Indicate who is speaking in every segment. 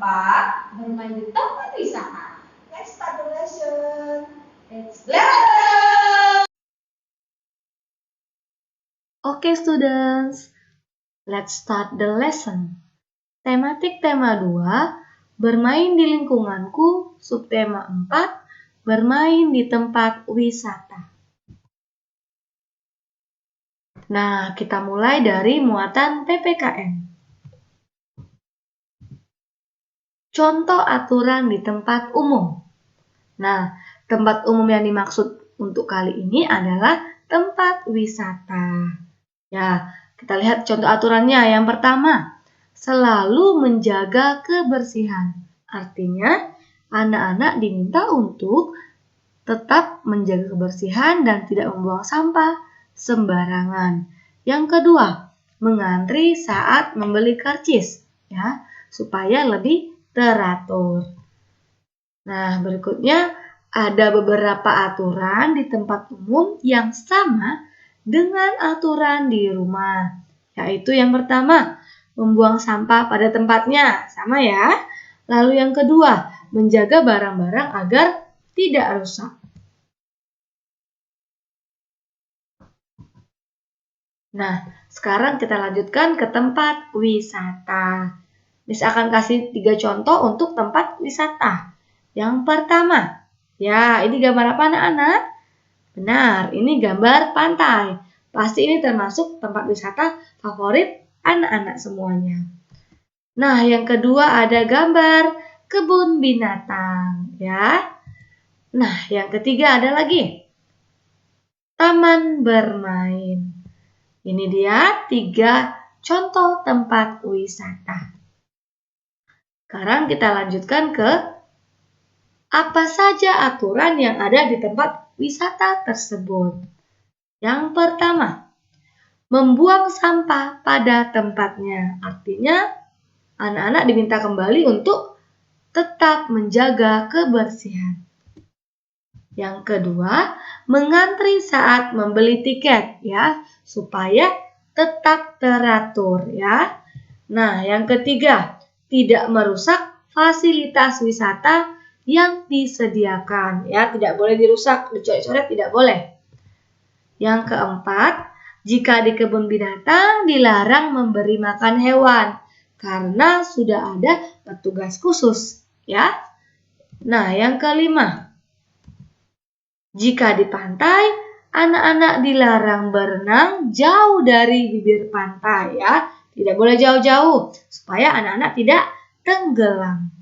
Speaker 1: tempat, bermain di tempat wisata.
Speaker 2: Let's start the lesson.
Speaker 1: Let's learn!
Speaker 3: Oke students, let's start the lesson. Tematik tema 2, bermain di lingkunganku, subtema 4, bermain di tempat wisata. Nah, kita mulai dari muatan PPKN. Contoh aturan di tempat umum. Nah, tempat umum yang dimaksud untuk kali ini adalah tempat wisata. Ya, kita lihat contoh aturannya. Yang pertama, selalu menjaga kebersihan. Artinya, anak-anak diminta untuk tetap menjaga kebersihan dan tidak membuang sampah sembarangan. Yang kedua, mengantri saat membeli karcis, ya, supaya lebih teratur. Nah, berikutnya ada beberapa aturan di tempat umum yang sama dengan aturan di rumah. Yaitu yang pertama, membuang sampah pada tempatnya, sama ya. Lalu yang kedua, menjaga barang-barang agar tidak rusak. Nah, sekarang kita lanjutkan ke tempat wisata. Miss akan kasih 3 contoh untuk tempat wisata. Yang pertama, ya ini gambar apa anak-anak? Benar, ini gambar pantai. Pasti ini termasuk tempat wisata favorit anak-anak semuanya. Nah, yang kedua ada gambar kebun binatang, ya. Nah, yang ketiga ada lagi taman bermain. Ini dia 3 contoh tempat wisata. Sekarang kita lanjutkan ke apa saja aturan yang ada di tempat wisata tersebut. Yang pertama, membuang sampah pada tempatnya. Artinya, anak-anak diminta kembali untuk tetap menjaga kebersihan. Yang kedua, mengantri saat membeli tiket, ya, supaya tetap teratur, ya. Nah, yang ketiga, tidak merusak fasilitas wisata yang disediakan, ya, tidak boleh dirusak, dicoret-coret tidak boleh. Yang keempat, jika di kebun binatang dilarang memberi makan hewan karena sudah ada petugas khusus, ya. Nah, yang kelima, jika di pantai, anak-anak dilarang berenang jauh dari bibir pantai, ya. Tidak boleh jauh-jauh, supaya anak-anak tidak tenggelam.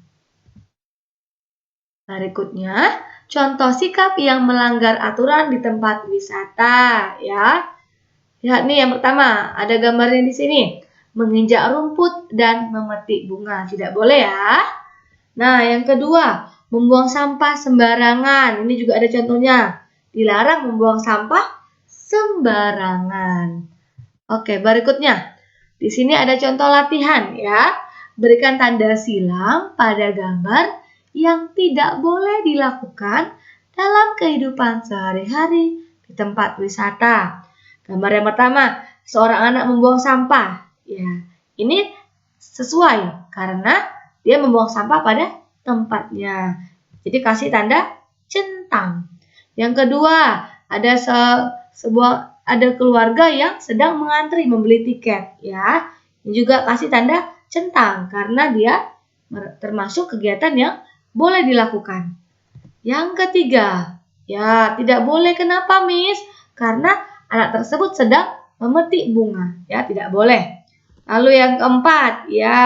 Speaker 3: Berikutnya, contoh sikap yang melanggar aturan di tempat wisata, ya. Lihat nih yang pertama, ada gambarnya di sini. Menginjak rumput dan memetik bunga, tidak boleh ya. Nah, yang kedua, membuang sampah sembarangan. Ini juga ada contohnya. Dilarang membuang sampah sembarangan. Oke, berikutnya. Di sini ada contoh latihan ya. Berikan tanda silang pada gambar yang tidak boleh dilakukan dalam kehidupan sehari-hari di tempat wisata. Gambar yang pertama, seorang anak membuang sampah. Ya, ini sesuai karena dia membuang sampah pada tempatnya. Jadi kasih tanda centang. Yang kedua, ada keluarga yang sedang mengantri membeli tiket, ya. Ini juga kasih tanda centang karena dia termasuk kegiatan yang boleh dilakukan. Yang ketiga, ya tidak boleh, kenapa Miss? Karena anak tersebut sedang memetik bunga, ya tidak boleh. Lalu yang keempat, ya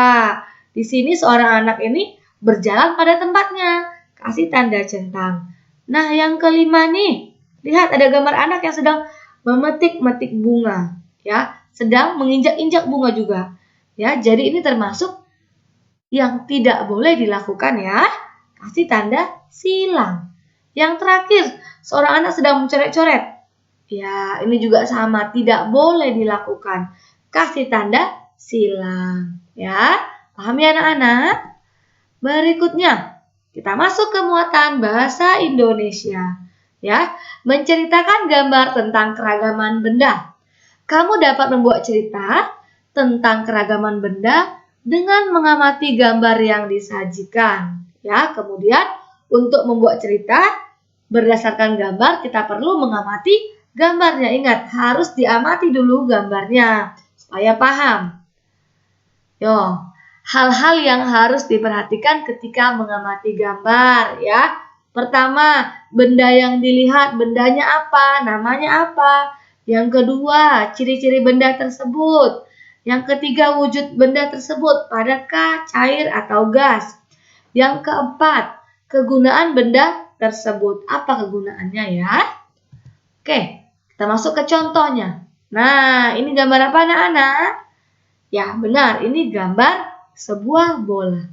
Speaker 3: di sini seorang anak ini berjalan pada tempatnya, kasih tanda centang. Nah yang kelima nih, lihat ada gambar anak yang sedang memetik-metik bunga, ya sedang menginjak-injak bunga juga, ya jadi ini termasuk yang tidak boleh dilakukan ya, kasih tanda silang. Yang terakhir, seorang anak sedang mencoret-coret, ya ini juga sama, tidak boleh dilakukan, kasih tanda silang, ya. Paham ya anak-anak? Berikutnya, kita masuk ke muatan bahasa Indonesia. Ya, menceritakan gambar tentang keragaman benda. Kamu dapat membuat cerita tentang keragaman benda dengan mengamati gambar yang disajikan. Ya, kemudian untuk membuat cerita berdasarkan gambar kita perlu mengamati gambarnya. Ingat, harus diamati dulu gambarnya supaya paham. Yo, hal-hal yang harus diperhatikan ketika mengamati gambar ya. Pertama, benda yang dilihat, bendanya apa, namanya apa. Yang kedua, ciri-ciri benda tersebut. Yang ketiga, wujud benda tersebut, padatkah, cair, atau gas. Yang keempat, kegunaan benda tersebut. Apa kegunaannya ya? Oke, kita masuk ke contohnya. Nah, ini gambar apa anak-anak? Ya, benar, ini gambar sebuah bola.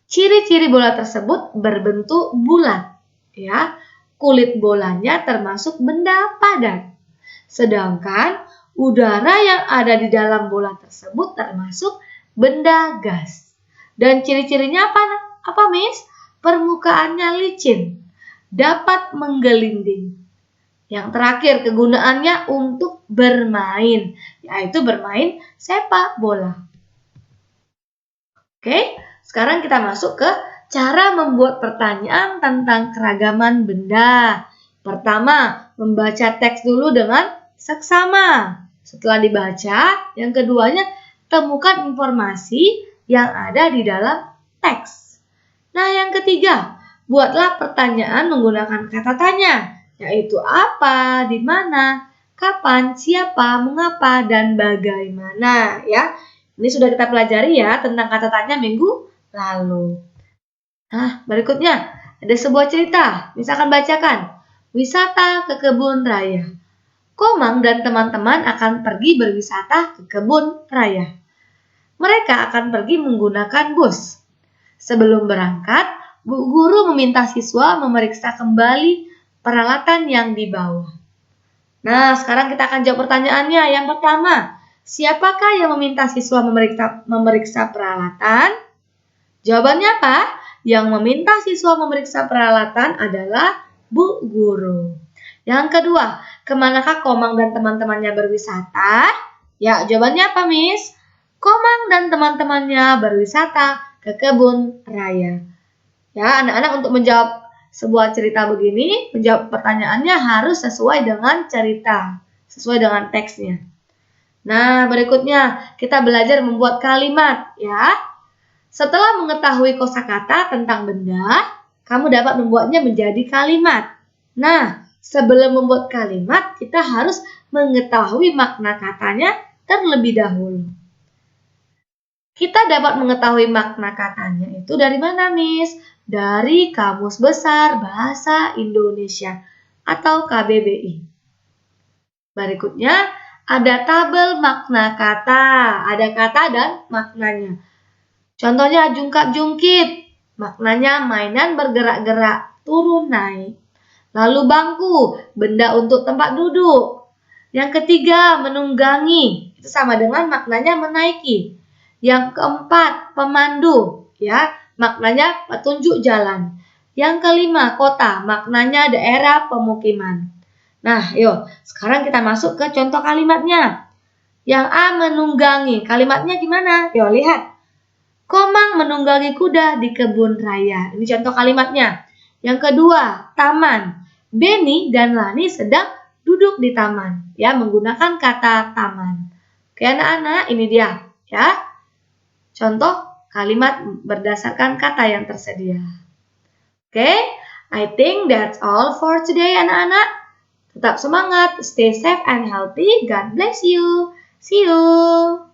Speaker 3: Ciri-ciri bola tersebut berbentuk bulat. Ya, kulit bolanya termasuk benda padat. Sedangkan udara yang ada di dalam bola tersebut termasuk benda gas. Dan ciri-cirinya apa? Apa, Miss? Permukaannya licin, dapat menggelinding. Yang terakhir, kegunaannya untuk bermain, yaitu bermain sepak bola. Oke, sekarang kita masuk ke cara membuat pertanyaan tentang keragaman benda. Pertama, membaca teks dulu dengan seksama. Setelah dibaca, yang keduanya temukan informasi yang ada di dalam teks. Nah, yang ketiga, buatlah pertanyaan menggunakan kata tanya, yaitu apa, di mana, kapan, siapa, mengapa, dan bagaimana. Ya, ini sudah kita pelajari ya tentang kata tanya minggu lalu. Nah, berikutnya ada sebuah cerita. Misalkan bacakan, wisata ke kebun raya. Komang dan teman-teman akan pergi berwisata ke kebun raya. Mereka akan pergi menggunakan bus. Sebelum berangkat, Bu Guru meminta siswa memeriksa kembali peralatan yang dibawa. Nah, sekarang kita akan jawab pertanyaannya. Yang pertama, siapakah yang meminta siswa memeriksa peralatan? Jawabannya apa? Yang meminta siswa memeriksa peralatan adalah Bu Guru. Yang kedua, kemanakah Komang dan teman-temannya berwisata? Ya, jawabannya apa, Miss? Komang dan teman-temannya berwisata ke kebun raya. Ya, anak-anak untuk menjawab sebuah cerita begini, menjawab pertanyaannya harus sesuai dengan cerita, sesuai dengan teksnya. Nah, berikutnya kita belajar membuat kalimat, ya. Setelah mengetahui kosakata tentang benda, kamu dapat membuatnya menjadi kalimat. Nah, sebelum membuat kalimat, kita harus mengetahui makna katanya terlebih dahulu. Kita dapat mengetahui makna katanya itu dari mana, Miss? Dari Kamus Besar Bahasa Indonesia atau KBBI. Berikutnya, ada tabel makna kata. Ada kata dan maknanya. Contohnya jungkat-jungkit. Maknanya mainan bergerak-gerak, turun naik. Lalu bangku, benda untuk tempat duduk. Yang ketiga, menunggangi. Itu sama dengan maknanya menaiki. Yang keempat, pemandu, ya, maknanya petunjuk jalan. Yang kelima, kota, maknanya daerah pemukiman. Nah, yuk, sekarang kita masuk ke contoh kalimatnya. Yang A, menunggangi. Kalimatnya gimana? Yuk, lihat. Komang menunggangi kuda di kebun raya. Ini contoh kalimatnya. Yang kedua, taman. Beni dan Lani sedang duduk di taman, ya, menggunakan kata taman. Oke, anak-anak, ini dia, ya. Contoh kalimat berdasarkan kata yang tersedia. Oke, I think that's all for today, anak-anak. Tetap semangat, stay safe and healthy. God bless you. See you.